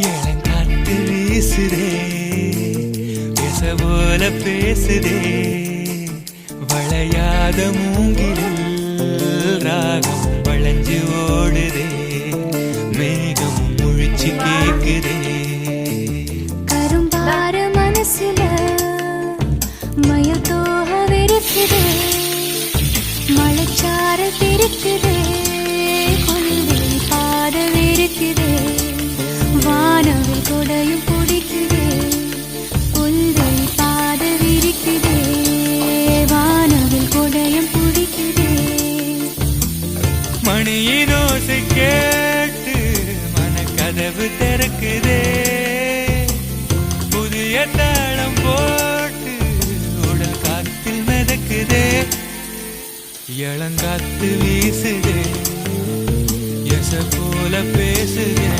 இளங்காத்து வீசுதே பேச போல பேசுதே வளையாத மூங்கிலில் ராகம் வளைஞ்சு ஓடுதே மேகம் முழிச்சு கேக்குதே கரும்பார மனசுல மயத்தோக வெறுக்குதே மழைச்சார திருக்குதே கொள்கை பாத வெறுக்குதே வானவில் கொடையும் பிடிக்குதே கொள்கை பாத விரிக்குதே வானவில் கொடையும் பிடிக்குதே மணியின் ஓசை கேட்டு மனக்கதவு திறக்குதே புதிய தாளம் போட்டு உடல் காத்தில் மிதக்குதே இளங்காத்து வீசுதே எச போல பேசுதே